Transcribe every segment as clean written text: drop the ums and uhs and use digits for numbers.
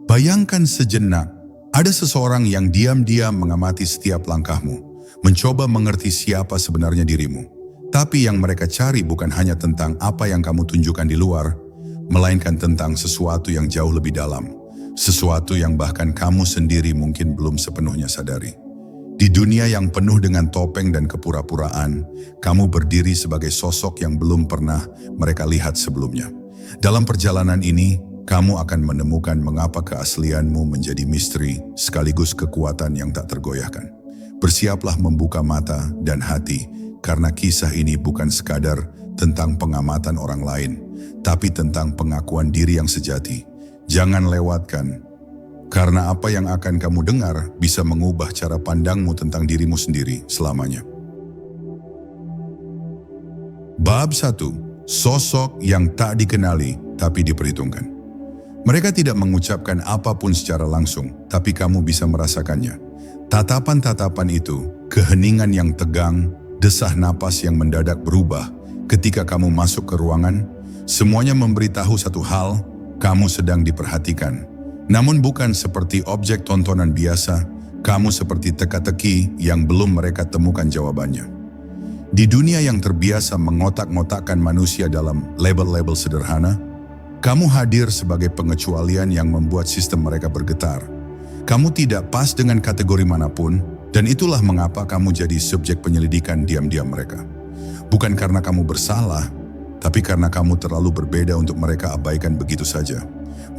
Bayangkan sejenak, ada seseorang yang diam-diam mengamati setiap langkahmu, mencoba mengerti siapa sebenarnya dirimu. Tapi yang mereka cari bukan hanya tentang apa yang kamu tunjukkan di luar, melainkan tentang sesuatu yang jauh lebih dalam, sesuatu yang bahkan kamu sendiri mungkin belum sepenuhnya sadari. Di dunia yang penuh dengan topeng dan kepura-puraan, kamu berdiri sebagai sosok yang belum pernah mereka lihat sebelumnya. Dalam perjalanan ini, kamu akan menemukan mengapa keaslianmu menjadi misteri sekaligus kekuatan yang tak tergoyahkan. Bersiaplah membuka mata dan hati, karena kisah ini bukan sekadar tentang pengamatan orang lain, tapi tentang pengakuan diri yang sejati. Jangan lewatkan, karena apa yang akan kamu dengar bisa mengubah cara pandangmu tentang dirimu sendiri selamanya. Bab 1. Sosok yang tak dikenali tapi diperhitungkan. Mereka tidak mengucapkan apapun secara langsung, tapi kamu bisa merasakannya. Tatapan-tatapan itu, keheningan yang tegang, desah napas yang mendadak berubah ketika kamu masuk ke ruangan, semuanya memberitahu satu hal, kamu sedang diperhatikan. Namun bukan seperti objek tontonan biasa, kamu seperti teka-teki yang belum mereka temukan jawabannya. Di dunia yang terbiasa mengotak-ngotakkan manusia dalam label-label sederhana, kamu hadir sebagai pengecualian yang membuat sistem mereka bergetar. Kamu tidak pas dengan kategori manapun, dan itulah mengapa kamu jadi subjek penyelidikan diam-diam mereka. Bukan karena kamu bersalah, tapi karena kamu terlalu berbeda untuk mereka abaikan begitu saja.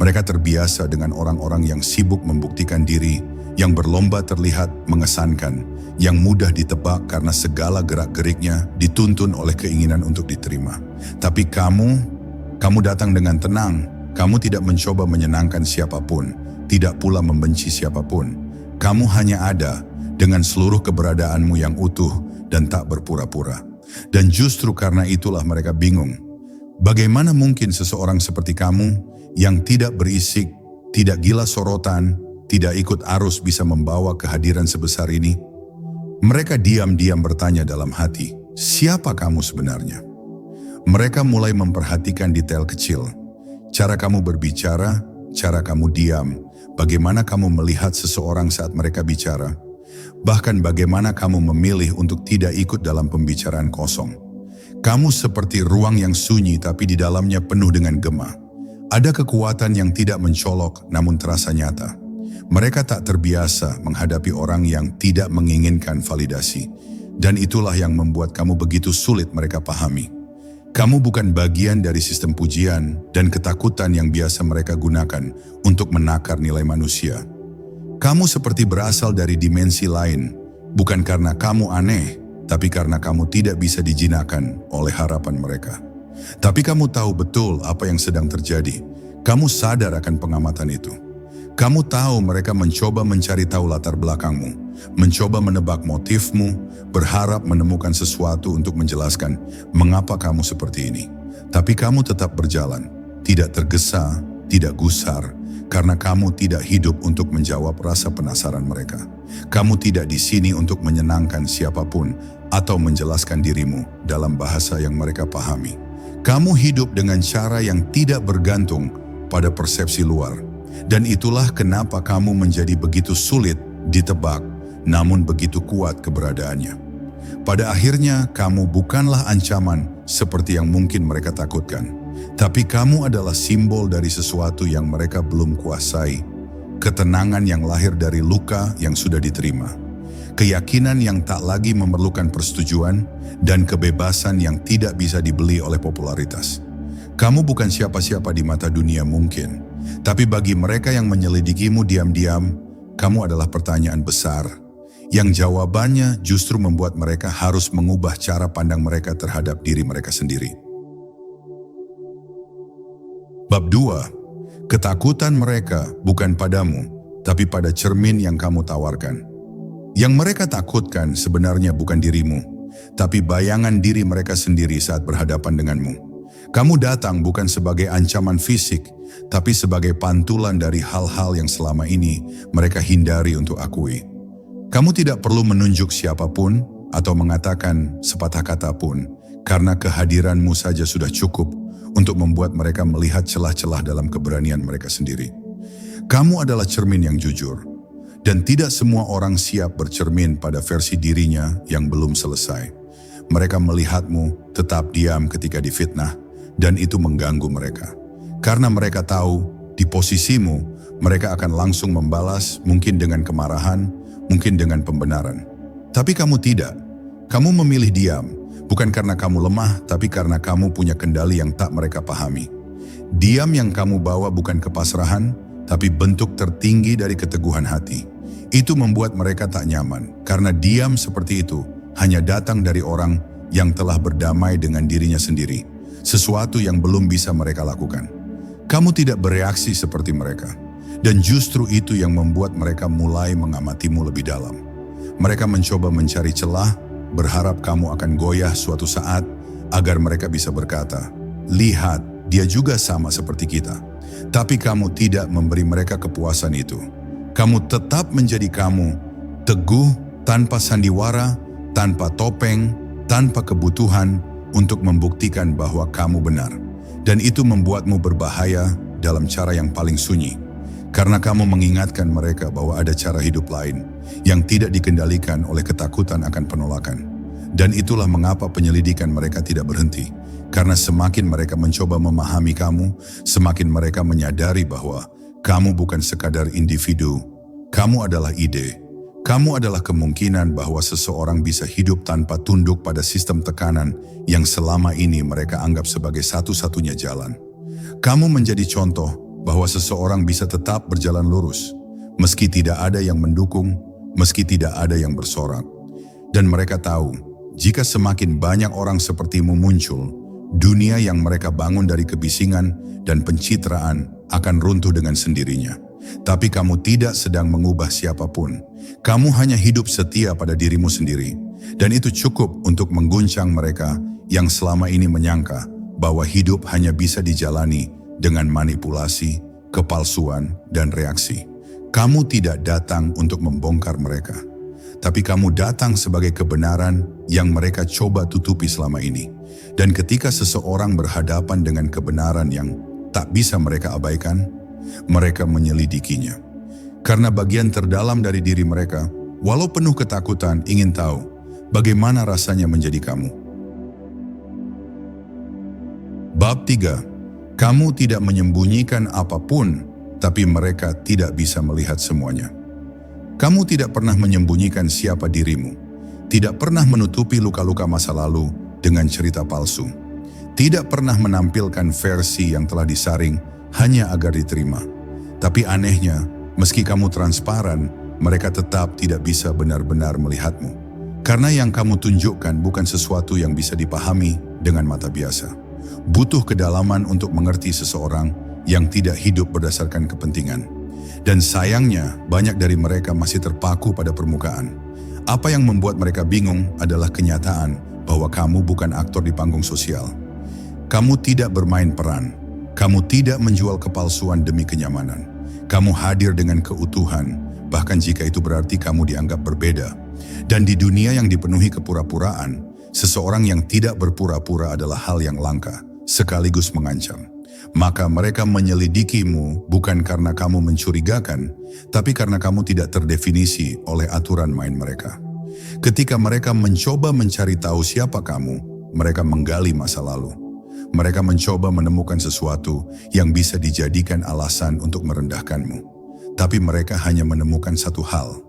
Mereka terbiasa dengan orang-orang yang sibuk membuktikan diri, yang berlomba terlihat mengesankan, yang mudah ditebak karena segala gerak-geriknya dituntun oleh keinginan untuk diterima. Tapi kamu datang dengan tenang, kamu tidak mencoba menyenangkan siapapun, tidak pula membenci siapapun. Kamu hanya ada dengan seluruh keberadaanmu yang utuh dan tak berpura-pura. Dan justru karena itulah mereka bingung. Bagaimana mungkin seseorang seperti kamu yang tidak berisik, tidak gila sorotan, tidak ikut arus bisa membawa kehadiran sebesar ini? Mereka diam-diam bertanya dalam hati, siapa kamu sebenarnya? Mereka mulai memperhatikan detail kecil. Cara kamu berbicara, cara kamu diam, bagaimana kamu melihat seseorang saat mereka bicara, bahkan bagaimana kamu memilih untuk tidak ikut dalam pembicaraan kosong. Kamu seperti ruang yang sunyi tapi di dalamnya penuh dengan gema. Ada kekuatan yang tidak mencolok namun terasa nyata. Mereka tak terbiasa menghadapi orang yang tidak menginginkan validasi, dan itulah yang membuat kamu begitu sulit mereka pahami. Kamu bukan bagian dari sistem pujian dan ketakutan yang biasa mereka gunakan untuk menakar nilai manusia. Kamu seperti berasal dari dimensi lain, bukan karena kamu aneh, tapi karena kamu tidak bisa dijinakkan oleh harapan mereka. Tapi kamu tahu betul apa yang sedang terjadi. Kamu sadar akan pengamatan itu. Kamu tahu mereka mencoba mencari tahu latar belakangmu, mencoba menebak motifmu, berharap menemukan sesuatu untuk menjelaskan mengapa kamu seperti ini. Tapi kamu tetap berjalan, tidak tergesa, tidak gusar, karena kamu tidak hidup untuk menjawab rasa penasaran mereka. Kamu tidak di sini untuk menyenangkan siapapun atau menjelaskan dirimu dalam bahasa yang mereka pahami. Kamu hidup dengan cara yang tidak bergantung pada persepsi luar. Dan itulah kenapa kamu menjadi begitu sulit ditebak, namun begitu kuat keberadaannya. Pada akhirnya, kamu bukanlah ancaman seperti yang mungkin mereka takutkan. Tapi kamu adalah simbol dari sesuatu yang mereka belum kuasai. Ketenangan yang lahir dari luka yang sudah diterima. Keyakinan yang tak lagi memerlukan persetujuan, dan kebebasan yang tidak bisa dibeli oleh popularitas. Kamu bukan siapa-siapa di mata dunia mungkin. Tapi bagi mereka yang menyelidikimu diam-diam, kamu adalah pertanyaan besar, yang jawabannya justru membuat mereka harus mengubah cara pandang mereka terhadap diri mereka sendiri. Bab 2. Ketakutan mereka bukan padamu, tapi pada cermin yang kamu tawarkan. Yang mereka takutkan sebenarnya bukan dirimu, tapi bayangan diri mereka sendiri saat berhadapan denganmu. Kamu datang bukan sebagai ancaman fisik, tapi sebagai pantulan dari hal-hal yang selama ini mereka hindari untuk akui. Kamu tidak perlu menunjuk siapapun atau mengatakan sepatah kata pun, karena kehadiranmu saja sudah cukup untuk membuat mereka melihat celah-celah dalam keberanian mereka sendiri. Kamu adalah cermin yang jujur. Dan tidak semua orang siap bercermin pada versi dirinya yang belum selesai. Mereka melihatmu tetap diam ketika difitnah, dan itu mengganggu mereka. Karena mereka tahu, di posisimu, mereka akan langsung membalas, mungkin dengan kemarahan, mungkin dengan pembenaran. Tapi kamu tidak. Kamu memilih diam, bukan karena kamu lemah, tapi karena kamu punya kendali yang tak mereka pahami. Diam yang kamu bawa bukan kepasrahan, tapi bentuk tertinggi dari keteguhan hati. Itu membuat mereka tak nyaman, karena diam seperti itu hanya datang dari orang yang telah berdamai dengan dirinya sendiri, sesuatu yang belum bisa mereka lakukan. Kamu tidak bereaksi seperti mereka, dan justru itu yang membuat mereka mulai mengamatimu lebih dalam. Mereka mencoba mencari celah, berharap kamu akan goyah suatu saat, agar mereka bisa berkata, "Lihat, dia juga sama seperti kita." Tapi kamu tidak memberi mereka kepuasan itu. Kamu tetap menjadi kamu, teguh, tanpa sandiwara, tanpa topeng, tanpa kebutuhan untuk membuktikan bahwa kamu benar. Dan itu membuatmu berbahaya dalam cara yang paling sunyi. Karena kamu mengingatkan mereka bahwa ada cara hidup lain yang tidak dikendalikan oleh ketakutan akan penolakan. Dan itulah mengapa penyelidikan mereka tidak berhenti. Karena semakin mereka mencoba memahami kamu, semakin mereka menyadari bahwa kamu bukan sekadar individu, kamu adalah ide. Kamu adalah kemungkinan bahwa seseorang bisa hidup tanpa tunduk pada sistem tekanan yang selama ini mereka anggap sebagai satu-satunya jalan. Kamu menjadi contoh bahwa seseorang bisa tetap berjalan lurus, meski tidak ada yang mendukung, meski tidak ada yang bersorak. Dan mereka tahu, jika semakin banyak orang sepertimu muncul, dunia yang mereka bangun dari kebisingan dan pencitraan akan runtuh dengan sendirinya. Tapi kamu tidak sedang mengubah siapapun. Kamu hanya hidup setia pada dirimu sendiri. Dan itu cukup untuk mengguncang mereka yang selama ini menyangka bahwa hidup hanya bisa dijalani dengan manipulasi, kepalsuan, dan reaksi. Kamu tidak datang untuk membongkar mereka. Tapi kamu datang sebagai kebenaran yang mereka coba tutupi selama ini. Dan ketika seseorang berhadapan dengan kebenaran yang tak bisa mereka abaikan, mereka menyelidikinya. Karena bagian terdalam dari diri mereka, walau penuh ketakutan, ingin tahu bagaimana rasanya menjadi kamu. Bab 3. Kamu tidak menyembunyikan apapun, tapi mereka tidak bisa melihat semuanya. Kamu tidak pernah menyembunyikan siapa dirimu, tidak pernah menutupi luka-luka masa lalu dengan cerita palsu, tidak pernah menampilkan versi yang telah disaring hanya agar diterima. Tapi anehnya, meski kamu transparan, mereka tetap tidak bisa benar-benar melihatmu. Karena yang kamu tunjukkan bukan sesuatu yang bisa dipahami dengan mata biasa. Butuh kedalaman untuk mengerti seseorang yang tidak hidup berdasarkan kepentingan. Dan sayangnya, banyak dari mereka masih terpaku pada permukaan. Apa yang membuat mereka bingung adalah kenyataan bahwa kamu bukan aktor di panggung sosial. Kamu tidak bermain peran. Kamu tidak menjual kepalsuan demi kenyamanan. Kamu hadir dengan keutuhan, bahkan jika itu berarti kamu dianggap berbeda. Dan di dunia yang dipenuhi kepura-puraan, seseorang yang tidak berpura-pura adalah hal yang langka, sekaligus mengancam. Maka mereka menyelidikimu bukan karena kamu mencurigakan, tapi karena kamu tidak terdefinisi oleh aturan main mereka. Ketika mereka mencoba mencari tahu siapa kamu, mereka menggali masa lalu. Mereka mencoba menemukan sesuatu yang bisa dijadikan alasan untuk merendahkanmu. Tapi mereka hanya menemukan satu hal.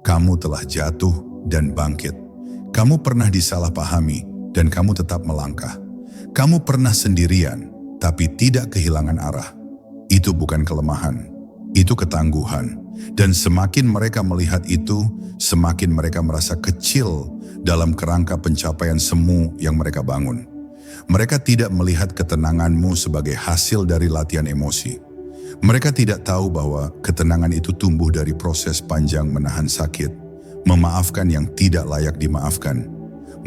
Kamu telah jatuh dan bangkit. Kamu pernah disalahpahami dan kamu tetap melangkah. Kamu pernah sendirian, tapi tidak kehilangan arah. Itu bukan kelemahan, itu ketangguhan. Dan semakin mereka melihat itu, semakin mereka merasa kecil dalam kerangka pencapaian semu yang mereka bangun. Mereka tidak melihat ketenanganmu sebagai hasil dari latihan emosi. Mereka tidak tahu bahwa ketenangan itu tumbuh dari proses panjang menahan sakit, memaafkan yang tidak layak dimaafkan,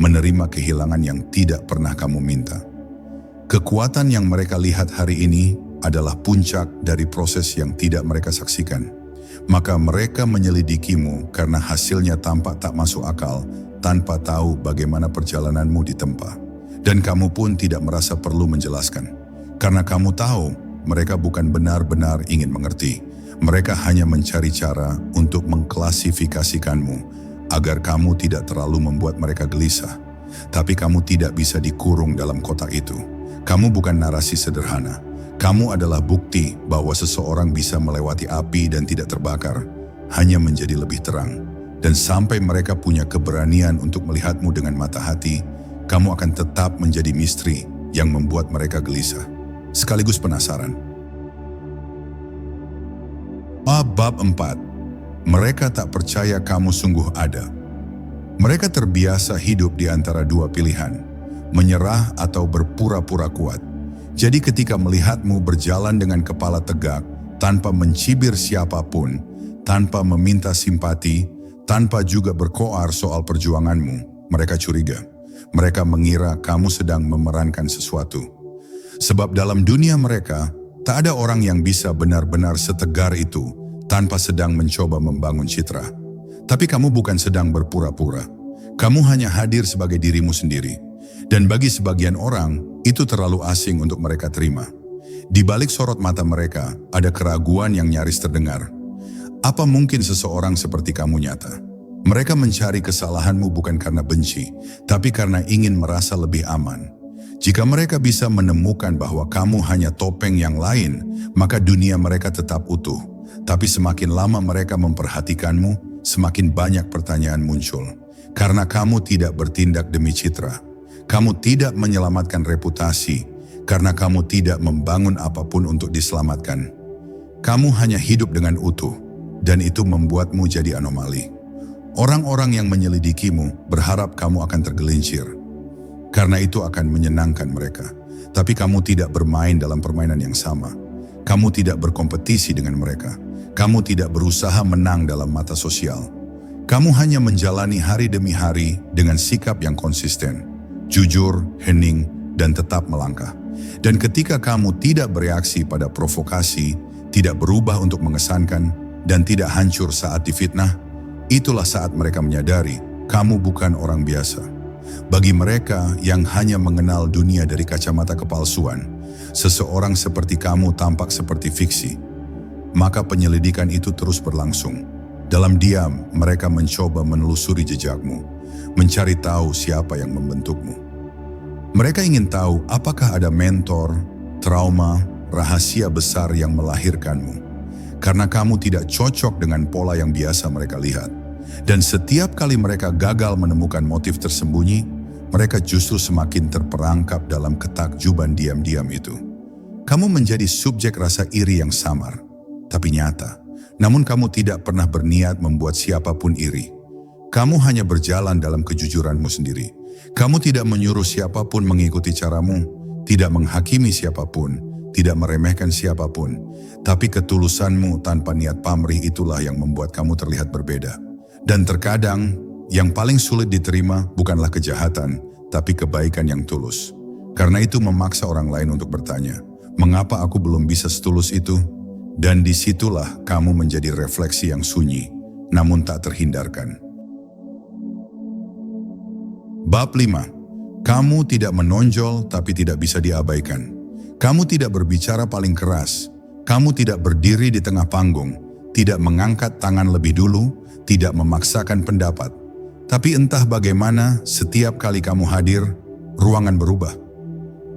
menerima kehilangan yang tidak pernah kamu minta. Kekuatan yang mereka lihat hari ini adalah puncak dari proses yang tidak mereka saksikan. Maka mereka menyelidikimu karena hasilnya tampak tak masuk akal, tanpa tahu bagaimana perjalananmu ditempa. Dan kamu pun tidak merasa perlu menjelaskan. Karena kamu tahu mereka bukan benar-benar ingin mengerti. Mereka hanya mencari cara untuk mengklasifikasikanmu agar kamu tidak terlalu membuat mereka gelisah. Tapi kamu tidak bisa dikurung dalam kotak itu. Kamu bukan narasi sederhana. Kamu adalah bukti bahwa seseorang bisa melewati api dan tidak terbakar, hanya menjadi lebih terang. Dan sampai mereka punya keberanian untuk melihatmu dengan mata hati, kamu akan tetap menjadi misteri yang membuat mereka gelisah, sekaligus penasaran. Bab 4. Mereka tak percaya kamu sungguh ada. Mereka terbiasa hidup di antara dua pilihan, menyerah atau berpura-pura kuat. Jadi ketika melihatmu berjalan dengan kepala tegak, tanpa mencibir siapapun, tanpa meminta simpati, tanpa juga berkoar soal perjuanganmu, mereka curiga. Mereka mengira kamu sedang memerankan sesuatu. Sebab dalam dunia mereka, tak ada orang yang bisa benar-benar setegar itu tanpa sedang mencoba membangun citra. Tapi kamu bukan sedang berpura-pura. Kamu hanya hadir sebagai dirimu sendiri. Dan bagi sebagian orang, itu terlalu asing untuk mereka terima. Di balik sorot mata mereka, ada keraguan yang nyaris terdengar. Apa mungkin seseorang seperti kamu nyata? Mereka mencari kesalahanmu bukan karena benci, tapi karena ingin merasa lebih aman. Jika mereka bisa menemukan bahwa kamu hanya topeng yang lain, maka dunia mereka tetap utuh. Tapi semakin lama mereka memperhatikanmu, semakin banyak pertanyaan muncul. Karena kamu tidak bertindak demi citra. Kamu tidak menyelamatkan reputasi, karena kamu tidak membangun apapun untuk diselamatkan. Kamu hanya hidup dengan utuh, dan itu membuatmu jadi anomali. Orang-orang yang menyelidikimu berharap kamu akan tergelincir, karena itu akan menyenangkan mereka. Tapi kamu tidak bermain dalam permainan yang sama. Kamu tidak berkompetisi dengan mereka. Kamu tidak berusaha menang dalam mata sosial. Kamu hanya menjalani hari demi hari dengan sikap yang konsisten, jujur, hening, dan tetap melangkah. Dan ketika kamu tidak bereaksi pada provokasi, tidak berubah untuk mengesankan, dan tidak hancur saat difitnah, itulah saat mereka menyadari kamu bukan orang biasa. Bagi mereka yang hanya mengenal dunia dari kacamata kepalsuan, seseorang seperti kamu tampak seperti fiksi. Maka penyelidikan itu terus berlangsung. Dalam diam, mereka mencoba menelusuri jejakmu, mencari tahu siapa yang membentukmu. Mereka ingin tahu apakah ada mentor, trauma, rahasia besar yang melahirkanmu. Karena kamu tidak cocok dengan pola yang biasa mereka lihat. Dan setiap kali mereka gagal menemukan motif tersembunyi, mereka justru semakin terperangkap dalam ketakjuban diam-diam itu. Kamu menjadi subjek rasa iri yang samar, tapi nyata. Namun kamu tidak pernah berniat membuat siapapun iri. Kamu hanya berjalan dalam kejujuranmu sendiri. Kamu tidak menyuruh siapapun mengikuti caramu, tidak menghakimi siapapun, tidak meremehkan siapapun. Tapi ketulusanmu tanpa niat pamrih itulah yang membuat kamu terlihat berbeda. Dan terkadang, yang paling sulit diterima bukanlah kejahatan, tapi kebaikan yang tulus. Karena itu memaksa orang lain untuk bertanya, mengapa aku belum bisa setulus itu? Dan disitulah kamu menjadi refleksi yang sunyi, namun tak terhindarkan. Bab 5. Kamu tidak menonjol tapi tidak bisa diabaikan. Kamu tidak berbicara paling keras. Kamu tidak berdiri di tengah panggung, tidak mengangkat tangan lebih dulu, tidak memaksakan pendapat. Tapi entah bagaimana, setiap kali kamu hadir, ruangan berubah.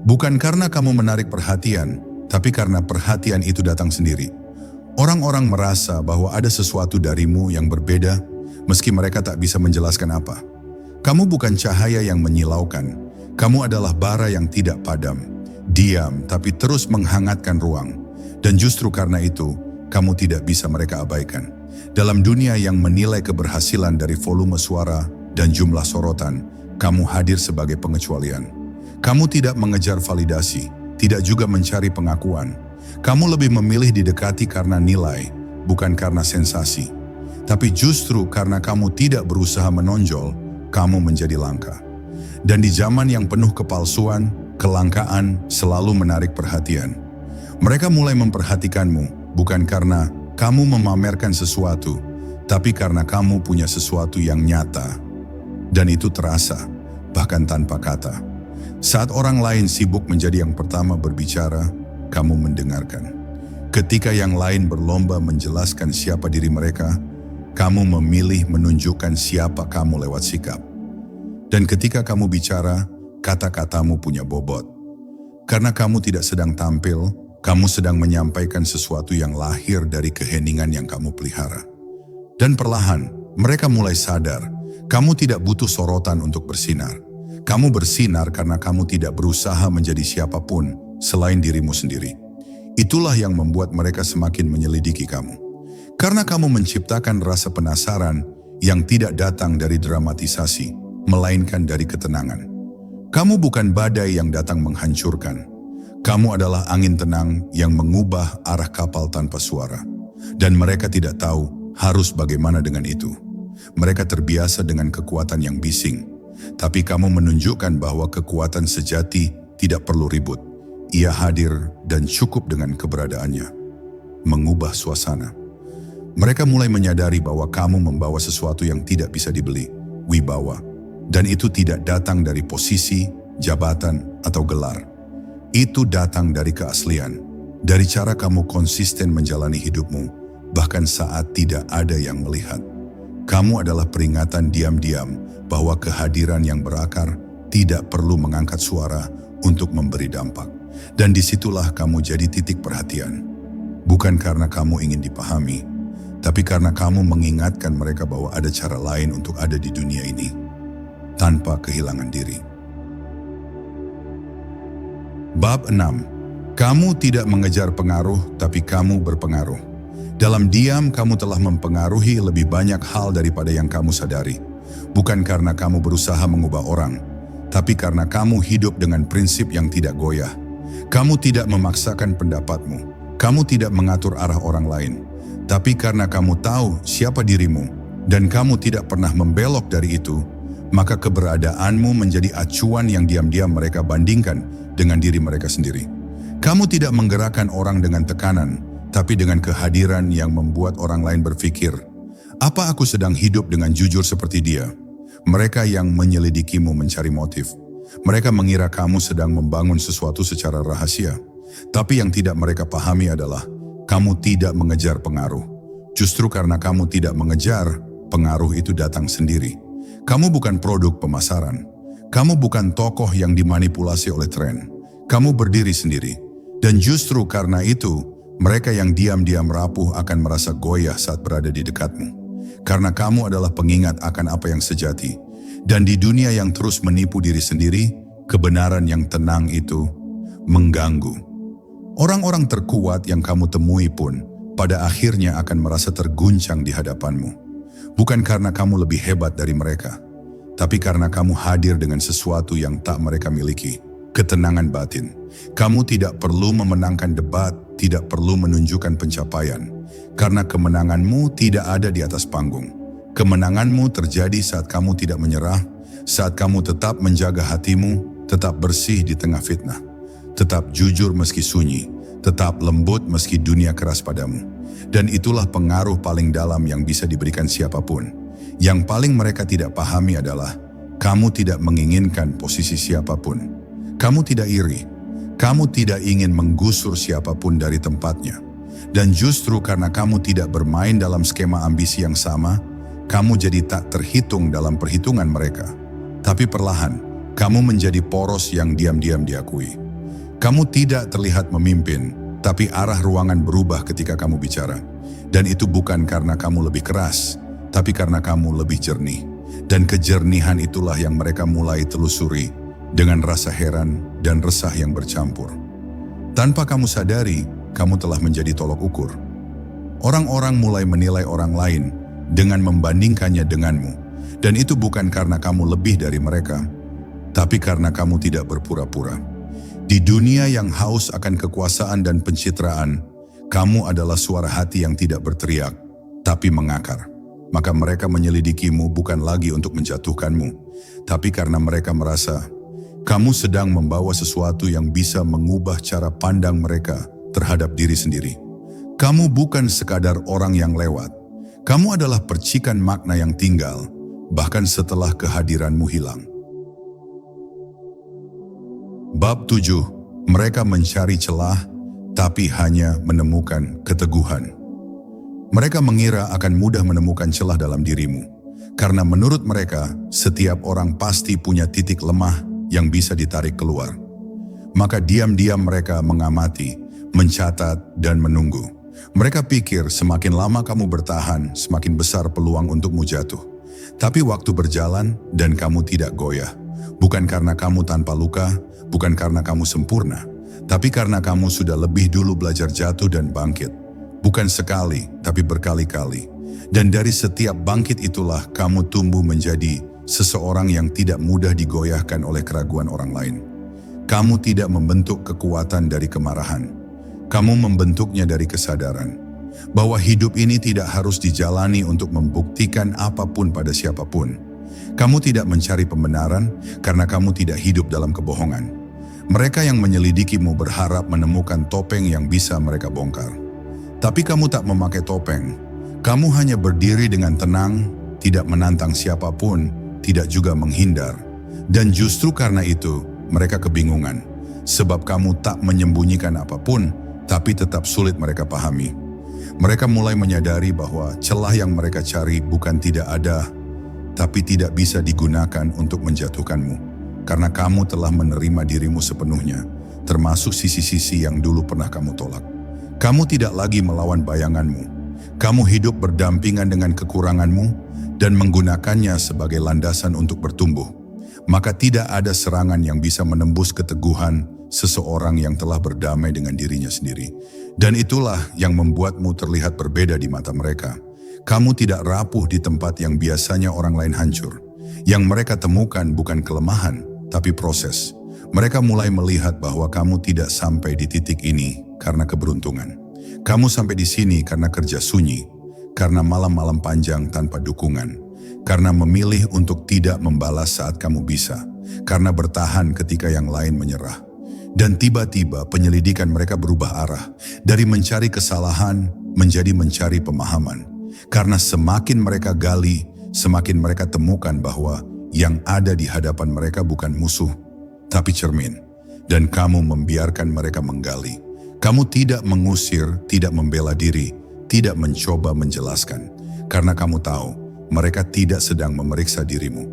Bukan karena kamu menarik perhatian, tapi karena perhatian itu datang sendiri. Orang-orang merasa bahwa ada sesuatu darimu yang berbeda, meski mereka tak bisa menjelaskan apa. Kamu bukan cahaya yang menyilaukan. Kamu adalah bara yang tidak padam, diam tapi terus menghangatkan ruang. Dan justru karena itu, kamu tidak bisa mereka abaikan. Dalam dunia yang menilai keberhasilan dari volume suara dan jumlah sorotan, kamu hadir sebagai pengecualian. Kamu tidak mengejar validasi, tidak juga mencari pengakuan. Kamu lebih memilih didekati karena nilai, bukan karena sensasi. Tapi justru karena kamu tidak berusaha menonjol, kamu menjadi langka. Dan di zaman yang penuh kepalsuan, kelangkaan selalu menarik perhatian. Mereka mulai memperhatikanmu bukan karena kamu memamerkan sesuatu, tapi karena kamu punya sesuatu yang nyata. Dan itu terasa, bahkan tanpa kata. Saat orang lain sibuk menjadi yang pertama berbicara, kamu mendengarkan. Ketika yang lain berlomba menjelaskan siapa diri mereka, kamu memilih menunjukkan siapa kamu lewat sikap. Dan ketika kamu bicara, kata-katamu punya bobot. Karena kamu tidak sedang tampil, kamu sedang menyampaikan sesuatu yang lahir dari keheningan yang kamu pelihara. Dan perlahan, mereka mulai sadar, kamu tidak butuh sorotan untuk bersinar. Kamu bersinar karena kamu tidak berusaha menjadi siapapun selain dirimu sendiri. Itulah yang membuat mereka semakin menyelidiki kamu. Karena kamu menciptakan rasa penasaran yang tidak datang dari dramatisasi, melainkan dari ketenangan. Kamu bukan badai yang datang menghancurkan. Kamu adalah angin tenang yang mengubah arah kapal tanpa suara. Dan mereka tidak tahu harus bagaimana dengan itu. Mereka terbiasa dengan kekuatan yang bising. Tapi kamu menunjukkan bahwa kekuatan sejati tidak perlu ribut. Ia hadir dan cukup dengan keberadaannya. Mengubah suasana. Mereka mulai menyadari bahwa kamu membawa sesuatu yang tidak bisa dibeli, wibawa. Dan itu tidak datang dari posisi, jabatan, atau gelar. Itu datang dari keaslian. Dari cara kamu konsisten menjalani hidupmu, bahkan saat tidak ada yang melihat. Kamu adalah peringatan diam-diam bahwa kehadiran yang berakar tidak perlu mengangkat suara untuk memberi dampak. Dan disitulah kamu jadi titik perhatian. Bukan karena kamu ingin dipahami, tapi karena kamu mengingatkan mereka bahwa ada cara lain untuk ada di dunia ini, tanpa kehilangan diri. Bab 6. Kamu tidak mengejar pengaruh, tapi kamu berpengaruh. Dalam diam, kamu telah mempengaruhi lebih banyak hal daripada yang kamu sadari. Bukan karena kamu berusaha mengubah orang, tapi karena kamu hidup dengan prinsip yang tidak goyah. Kamu tidak memaksakan pendapatmu, kamu tidak mengatur arah orang lain. Tapi karena kamu tahu siapa dirimu, dan kamu tidak pernah membelok dari itu, maka keberadaanmu menjadi acuan yang diam-diam mereka bandingkan dengan diri mereka sendiri. Kamu tidak menggerakkan orang dengan tekanan, tapi dengan kehadiran yang membuat orang lain berpikir, apa aku sedang hidup dengan jujur seperti dia? Mereka yang menyelidikimu mencari motif. Mereka mengira kamu sedang membangun sesuatu secara rahasia. Tapi yang tidak mereka pahami adalah, kamu tidak mengejar pengaruh. Justru karena kamu tidak mengejar, pengaruh itu datang sendiri. Kamu bukan produk pemasaran. Kamu bukan tokoh yang dimanipulasi oleh tren. Kamu berdiri sendiri. Dan justru karena itu, mereka yang diam-diam rapuh akan merasa goyah saat berada di dekatmu. Karena kamu adalah pengingat akan apa yang sejati. Dan di dunia yang terus menipu diri sendiri, kebenaran yang tenang itu mengganggu. Orang-orang terkuat yang kamu temui pun pada akhirnya akan merasa terguncang di hadapanmu. Bukan karena kamu lebih hebat dari mereka, tapi karena kamu hadir dengan sesuatu yang tak mereka miliki, ketenangan batin. Kamu tidak perlu memenangkan debat, tidak perlu menunjukkan pencapaian, karena kemenanganmu tidak ada di atas panggung. Kemenanganmu terjadi saat kamu tidak menyerah, saat kamu tetap menjaga hatimu, tetap bersih di tengah fitnah, tetap jujur meski sunyi, tetap lembut meski dunia keras padamu. Dan itulah pengaruh paling dalam yang bisa diberikan siapapun. Yang paling mereka tidak pahami adalah, kamu tidak menginginkan posisi siapapun. Kamu tidak iri, kamu tidak ingin menggusur siapapun dari tempatnya. Dan justru karena kamu tidak bermain dalam skema ambisi yang sama, kamu jadi tak terhitung dalam perhitungan mereka. Tapi perlahan, kamu menjadi poros yang diam-diam diakui. Kamu tidak terlihat memimpin, tapi arah ruangan berubah ketika kamu bicara. Dan itu bukan karena kamu lebih keras, tapi karena kamu lebih jernih. Dan kejernihan itulah yang mereka mulai telusuri dengan rasa heran dan resah yang bercampur. Tanpa kamu sadari, kamu telah menjadi tolok ukur. Orang-orang mulai menilai orang lain dengan membandingkannya denganmu. Dan itu bukan karena kamu lebih dari mereka, tapi karena kamu tidak berpura-pura. Di dunia yang haus akan kekuasaan dan pencitraan, kamu adalah suara hati yang tidak berteriak, tapi mengakar. Maka mereka menyelidikimu bukan lagi untuk menjatuhkanmu, tapi karena mereka merasa kamu sedang membawa sesuatu yang bisa mengubah cara pandang mereka terhadap diri sendiri. Kamu bukan sekadar orang yang lewat. Kamu adalah percikan makna yang tinggal, bahkan setelah kehadiranmu hilang. Bab 7. Mereka mencari celah, tapi hanya menemukan keteguhan. Mereka mengira akan mudah menemukan celah dalam dirimu, karena menurut mereka setiap orang pasti punya titik lemah yang bisa ditarik keluar. Maka diam-diam mereka mengamati, mencatat, dan menunggu. Mereka pikir semakin lama kamu bertahan, semakin besar peluang untukmu jatuh. Tapi waktu berjalan dan kamu tidak goyah. Bukan karena kamu tanpa luka, bukan karena kamu sempurna, tapi karena kamu sudah lebih dulu belajar jatuh dan bangkit. Bukan sekali, tapi berkali-kali. Dan dari setiap bangkit itulah kamu tumbuh menjadi seseorang yang tidak mudah digoyahkan oleh keraguan orang lain. Kamu tidak membentuk kekuatan dari kemarahan. Kamu membentuknya dari kesadaran bahwa hidup ini tidak harus dijalani untuk membuktikan apapun pada siapapun. Kamu tidak mencari pembenaran karena kamu tidak hidup dalam kebohongan. Mereka yang menyelidikimu berharap menemukan topeng yang bisa mereka bongkar. Tapi kamu tak memakai topeng. Kamu hanya berdiri dengan tenang, tidak menantang siapapun, tidak juga menghindar. Dan justru karena itu, mereka kebingungan. Sebab kamu tak menyembunyikan apapun, tapi tetap sulit mereka pahami. Mereka mulai menyadari bahwa celah yang mereka cari bukan tidak ada, tapi tidak bisa digunakan untuk menjatuhkanmu. Karena kamu telah menerima dirimu sepenuhnya, termasuk sisi-sisi yang dulu pernah kamu tolak. Kamu tidak lagi melawan bayanganmu. Kamu hidup berdampingan dengan kekuranganmu dan menggunakannya sebagai landasan untuk bertumbuh. Maka tidak ada serangan yang bisa menembus keteguhan seseorang yang telah berdamai dengan dirinya sendiri. Dan itulah yang membuatmu terlihat berbeda di mata mereka. Kamu tidak rapuh di tempat yang biasanya orang lain hancur. Yang mereka temukan bukan kelemahan, tapi proses. Mereka mulai melihat bahwa kamu tidak sampai di titik ini karena keberuntungan. Kamu sampai di sini karena kerja sunyi, karena malam-malam panjang tanpa dukungan, karena memilih untuk tidak membalas saat kamu bisa, karena bertahan ketika yang lain menyerah. Dan tiba-tiba penyelidikan mereka berubah arah, dari mencari kesalahan menjadi mencari pemahaman. Karena semakin mereka gali, semakin mereka temukan bahwa yang ada di hadapan mereka bukan musuh, tapi cermin. Dan kamu membiarkan mereka menggali. Kamu tidak mengusir, tidak membela diri, tidak mencoba menjelaskan. Karena kamu tahu, mereka tidak sedang memeriksa dirimu.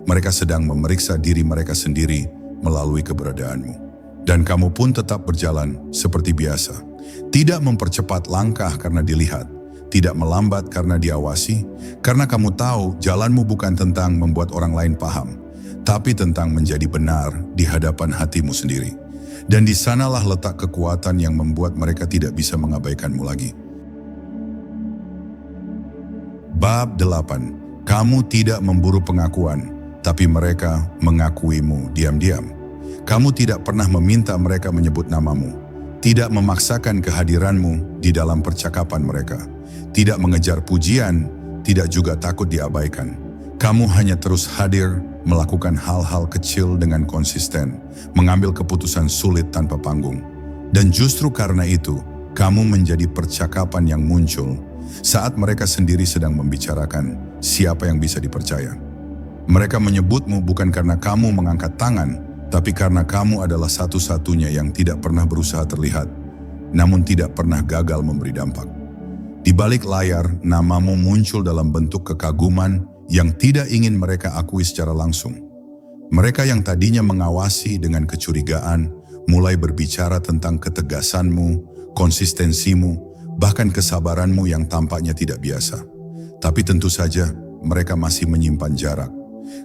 Mereka sedang memeriksa diri mereka sendiri melalui keberadaanmu. Dan kamu pun tetap berjalan seperti biasa. Tidak mempercepat langkah karena dilihat, tidak melambat karena diawasi, karena kamu tahu jalanmu bukan tentang membuat orang lain paham, tapi tentang menjadi benar di hadapan hatimu sendiri. Dan di sanalah letak kekuatan yang membuat mereka tidak bisa mengabaikanmu lagi. Bab 8. Kamu tidak memburu pengakuan, tapi mereka mengakuimu diam-diam. Kamu tidak pernah meminta mereka menyebut namamu, tidak memaksakan kehadiranmu di dalam percakapan mereka, tidak mengejar pujian, tidak juga takut diabaikan. Kamu hanya terus hadir, melakukan hal-hal kecil dengan konsisten, mengambil keputusan sulit tanpa panggung. Dan justru karena itu, kamu menjadi percakapan yang muncul saat mereka sendiri sedang membicarakan siapa yang bisa dipercaya. Mereka menyebutmu bukan karena kamu mengangkat tangan, tapi karena kamu adalah satu-satunya yang tidak pernah berusaha terlihat, namun tidak pernah gagal memberi dampak. Di balik layar, namamu muncul dalam bentuk kekaguman yang tidak ingin mereka akui secara langsung. Mereka yang tadinya mengawasi dengan kecurigaan, mulai berbicara tentang ketegasanmu, konsistensimu, bahkan kesabaranmu yang tampaknya tidak biasa. Tapi tentu saja, mereka masih menyimpan jarak.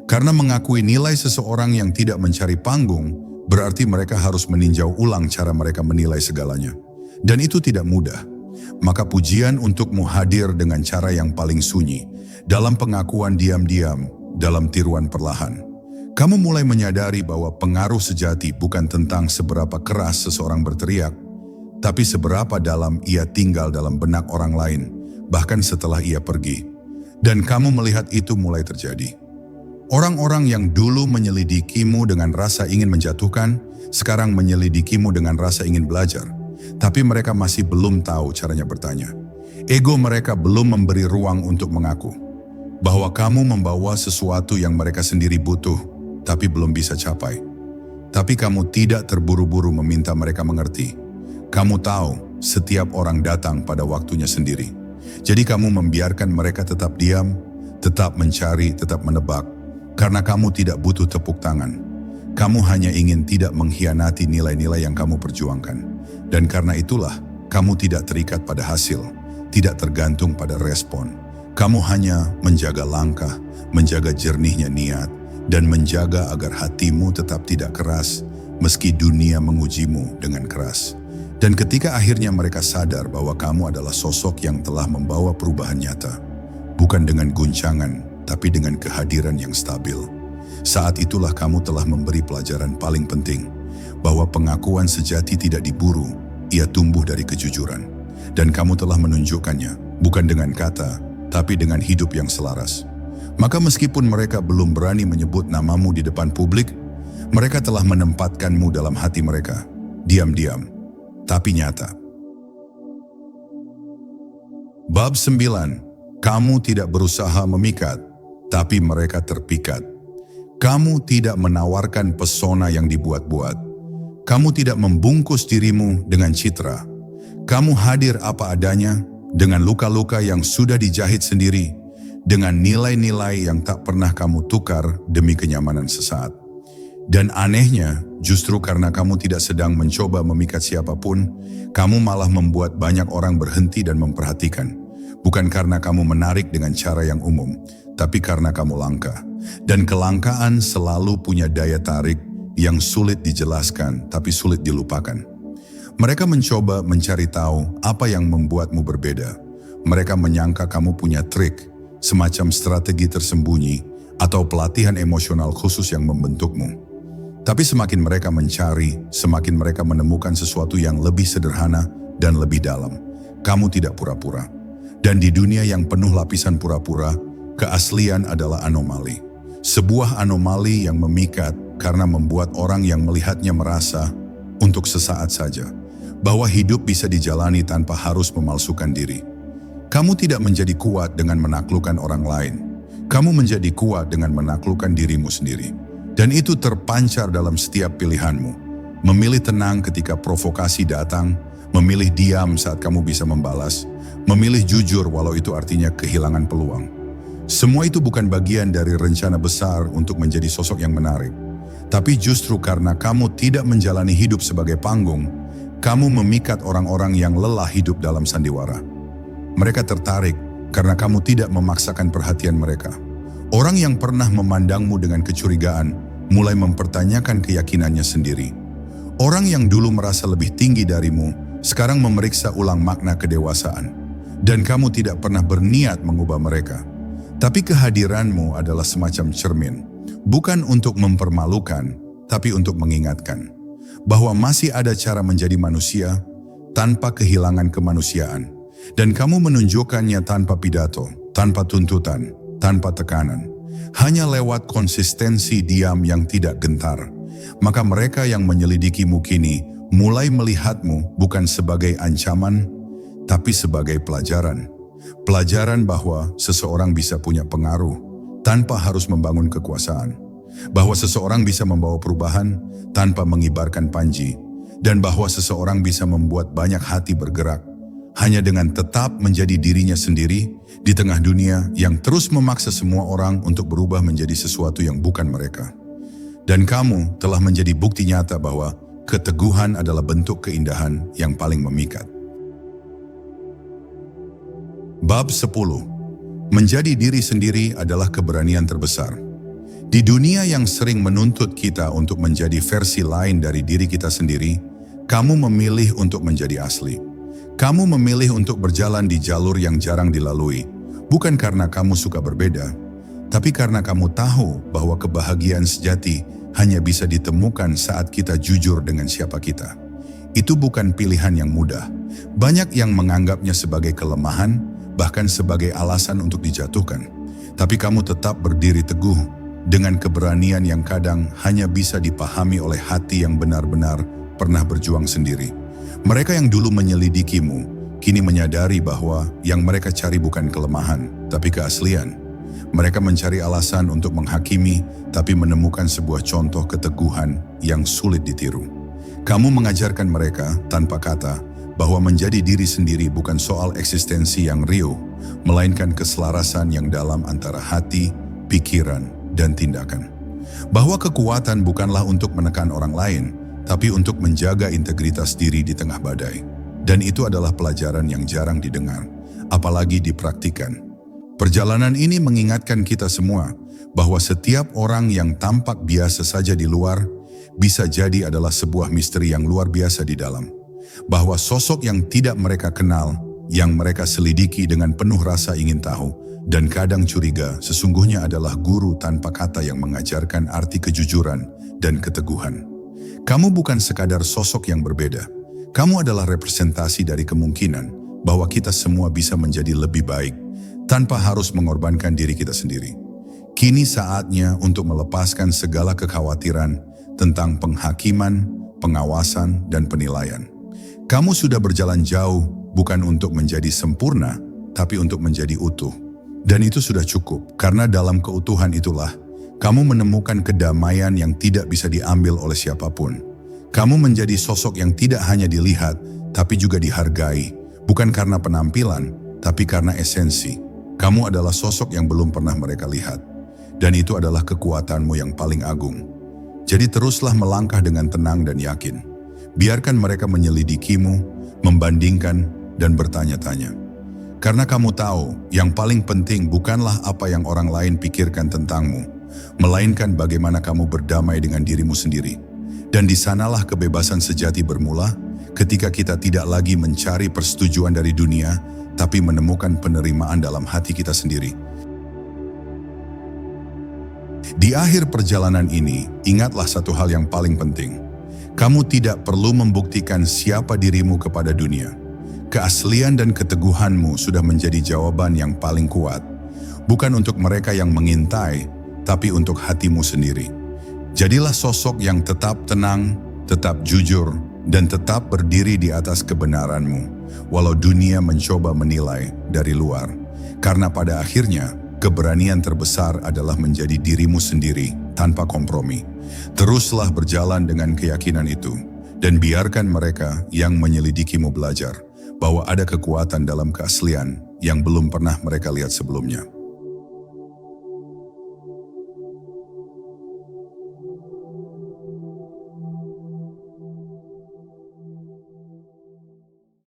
Karena mengakui nilai seseorang yang tidak mencari panggung, berarti mereka harus meninjau ulang cara mereka menilai segalanya. Dan itu tidak mudah. Maka pujian untukmu hadir dengan cara yang paling sunyi, dalam pengakuan diam-diam, dalam tiruan perlahan. Kamu mulai menyadari bahwa pengaruh sejati bukan tentang seberapa keras seseorang berteriak, tapi seberapa dalam ia tinggal dalam benak orang lain, bahkan setelah ia pergi. Dan kamu melihat itu mulai terjadi. Orang-orang yang dulu menyelidikimu dengan rasa ingin menjatuhkan, sekarang menyelidikimu dengan rasa ingin belajar. Tapi mereka masih belum tahu caranya bertanya. Ego mereka belum memberi ruang untuk mengaku bahwa kamu membawa sesuatu yang mereka sendiri butuh, tapi belum bisa capai. Tapi kamu tidak terburu-buru meminta mereka mengerti. Kamu tahu setiap orang datang pada waktunya sendiri. Jadi kamu membiarkan mereka tetap diam, tetap mencari, tetap menebak. Karena kamu tidak butuh tepuk tangan. Kamu hanya ingin tidak mengkhianati nilai-nilai yang kamu perjuangkan. Dan karena itulah, kamu tidak terikat pada hasil, tidak tergantung pada respon. Kamu hanya menjaga langkah, menjaga jernihnya niat, dan menjaga agar hatimu tetap tidak keras, meski dunia mengujimu dengan keras. Dan ketika akhirnya mereka sadar bahwa kamu adalah sosok yang telah membawa perubahan nyata, bukan dengan guncangan, tapi dengan kehadiran yang stabil. Saat itulah kamu telah memberi pelajaran paling penting, bahwa pengakuan sejati tidak diburu, ia tumbuh dari kejujuran. Dan kamu telah menunjukkannya, bukan dengan kata, tapi dengan hidup yang selaras. Maka meskipun mereka belum berani menyebut namamu di depan publik, mereka telah menempatkanmu dalam hati mereka, diam-diam, tapi nyata. Bab 9. Kamu tidak berusaha memikat, tapi mereka terpikat. Kamu tidak menawarkan pesona yang dibuat-buat. Kamu tidak membungkus dirimu dengan citra. Kamu hadir apa adanya, dengan luka-luka yang sudah dijahit sendiri, dengan nilai-nilai yang tak pernah kamu tukar demi kenyamanan sesaat. Dan anehnya, justru karena kamu tidak sedang mencoba memikat siapapun, kamu malah membuat banyak orang berhenti dan memperhatikan. Bukan karena kamu menarik dengan cara yang umum, tapi karena kamu langka. Dan kelangkaan selalu punya daya tarik yang sulit dijelaskan tapi sulit dilupakan. Mereka mencoba mencari tahu apa yang membuatmu berbeda. Mereka menyangka kamu punya trik, semacam strategi tersembunyi atau pelatihan emosional khusus yang membentukmu. Tapi semakin mereka mencari, semakin mereka menemukan sesuatu yang lebih sederhana dan lebih dalam. Kamu tidak pura-pura. Dan di dunia yang penuh lapisan pura-pura, keaslian adalah anomali. Sebuah anomali yang memikat karena membuat orang yang melihatnya merasa, untuk sesaat saja, bahwa hidup bisa dijalani tanpa harus memalsukan diri. Kamu tidak menjadi kuat dengan menaklukkan orang lain. Kamu menjadi kuat dengan menaklukkan dirimu sendiri. Dan itu terpancar dalam setiap pilihanmu. Memilih tenang ketika provokasi datang, memilih diam saat kamu bisa membalas, memilih jujur walau itu artinya kehilangan peluang. Semua itu bukan bagian dari rencana besar untuk menjadi sosok yang menarik. Tapi justru karena kamu tidak menjalani hidup sebagai panggung, kamu memikat orang-orang yang lelah hidup dalam sandiwara. Mereka tertarik karena kamu tidak memaksakan perhatian mereka. Orang yang pernah memandangmu dengan kecurigaan mulai mempertanyakan keyakinannya sendiri. Orang yang dulu merasa lebih tinggi darimu sekarang memeriksa ulang makna kedewasaan. Dan kamu tidak pernah berniat mengubah mereka. Tapi kehadiranmu adalah semacam cermin, bukan untuk mempermalukan, tapi untuk mengingatkan bahwa masih ada cara menjadi manusia tanpa kehilangan kemanusiaan. Dan kamu menunjukkannya tanpa pidato, tanpa tuntutan, tanpa tekanan. Hanya lewat konsistensi diam yang tidak gentar. Maka mereka yang menyelidikimu kini mulai melihatmu bukan sebagai ancaman, tapi sebagai pelajaran. Pelajaran bahwa seseorang bisa punya pengaruh tanpa harus membangun kekuasaan. Bahwa seseorang bisa membawa perubahan tanpa mengibarkan panji. Dan bahwa seseorang bisa membuat banyak hati bergerak hanya dengan tetap menjadi dirinya sendiri di tengah dunia yang terus memaksa semua orang untuk berubah menjadi sesuatu yang bukan mereka. Dan kamu telah menjadi bukti nyata bahwa keteguhan adalah bentuk keindahan yang paling memikat. Bab 10. Menjadi diri sendiri adalah keberanian terbesar. Di dunia yang sering menuntut kita untuk menjadi versi lain dari diri kita sendiri, kamu memilih untuk menjadi asli. Kamu memilih untuk berjalan di jalur yang jarang dilalui, bukan karena kamu suka berbeda, tapi karena kamu tahu bahwa kebahagiaan sejati hanya bisa ditemukan saat kita jujur dengan siapa kita. Itu bukan pilihan yang mudah. Banyak yang menganggapnya sebagai kelemahan, bahkan sebagai alasan untuk dijatuhkan. Tapi kamu tetap berdiri teguh dengan keberanian yang kadang hanya bisa dipahami oleh hati yang benar-benar pernah berjuang sendiri. Mereka yang dulu menyelidikimu, kini menyadari bahwa yang mereka cari bukan kelemahan, tapi keaslian. Mereka mencari alasan untuk menghakimi, tapi menemukan sebuah contoh keteguhan yang sulit ditiru. Kamu mengajarkan mereka tanpa kata bahwa menjadi diri sendiri bukan soal eksistensi yang riuh, melainkan keselarasan yang dalam antara hati, pikiran, dan tindakan. Bahwa kekuatan bukanlah untuk menekan orang lain, tapi untuk menjaga integritas diri di tengah badai. Dan itu adalah pelajaran yang jarang didengar, apalagi dipraktikkan. Perjalanan ini mengingatkan kita semua bahwa setiap orang yang tampak biasa saja di luar bisa jadi adalah sebuah misteri yang luar biasa di dalam. Bahwa sosok yang tidak mereka kenal, yang mereka selidiki dengan penuh rasa ingin tahu, dan kadang curiga, sesungguhnya adalah guru tanpa kata yang mengajarkan arti kejujuran dan keteguhan. Kamu bukan sekadar sosok yang berbeda. Kamu adalah representasi dari kemungkinan bahwa kita semua bisa menjadi lebih baik tanpa harus mengorbankan diri kita sendiri. Kini saatnya untuk melepaskan segala kekhawatiran tentang penghakiman, pengawasan, dan penilaian. Kamu sudah berjalan jauh bukan untuk menjadi sempurna, tapi untuk menjadi utuh. Dan itu sudah cukup, karena dalam keutuhan itulah kamu menemukan kedamaian yang tidak bisa diambil oleh siapapun. Kamu menjadi sosok yang tidak hanya dilihat, tapi juga dihargai. Bukan karena penampilan, tapi karena esensi. Kamu adalah sosok yang belum pernah mereka lihat. Dan itu adalah kekuatanmu yang paling agung. Jadi teruslah melangkah dengan tenang dan yakin. Biarkan mereka menyelidikimu, membandingkan, dan bertanya-tanya. Karena kamu tahu, yang paling penting bukanlah apa yang orang lain pikirkan tentangmu, melainkan bagaimana kamu berdamai dengan dirimu sendiri. Dan di sanalah kebebasan sejati bermula, ketika kita tidak lagi mencari persetujuan dari dunia, tapi menemukan penerimaan dalam hati kita sendiri. Di akhir perjalanan ini, ingatlah satu hal yang paling penting. Kamu tidak perlu membuktikan siapa dirimu kepada dunia. Keaslian dan keteguhanmu sudah menjadi jawaban yang paling kuat. Bukan untuk mereka yang mengintai, tapi untuk hatimu sendiri. Jadilah sosok yang tetap tenang, tetap jujur, dan tetap berdiri di atas kebenaranmu, walau dunia mencoba menilai dari luar. Karena pada akhirnya, keberanian terbesar adalah menjadi dirimu sendiri tanpa kompromi. Teruslah berjalan dengan keyakinan itu, dan biarkan mereka yang menyelidikimu belajar bahwa ada kekuatan dalam keaslian yang belum pernah mereka lihat sebelumnya.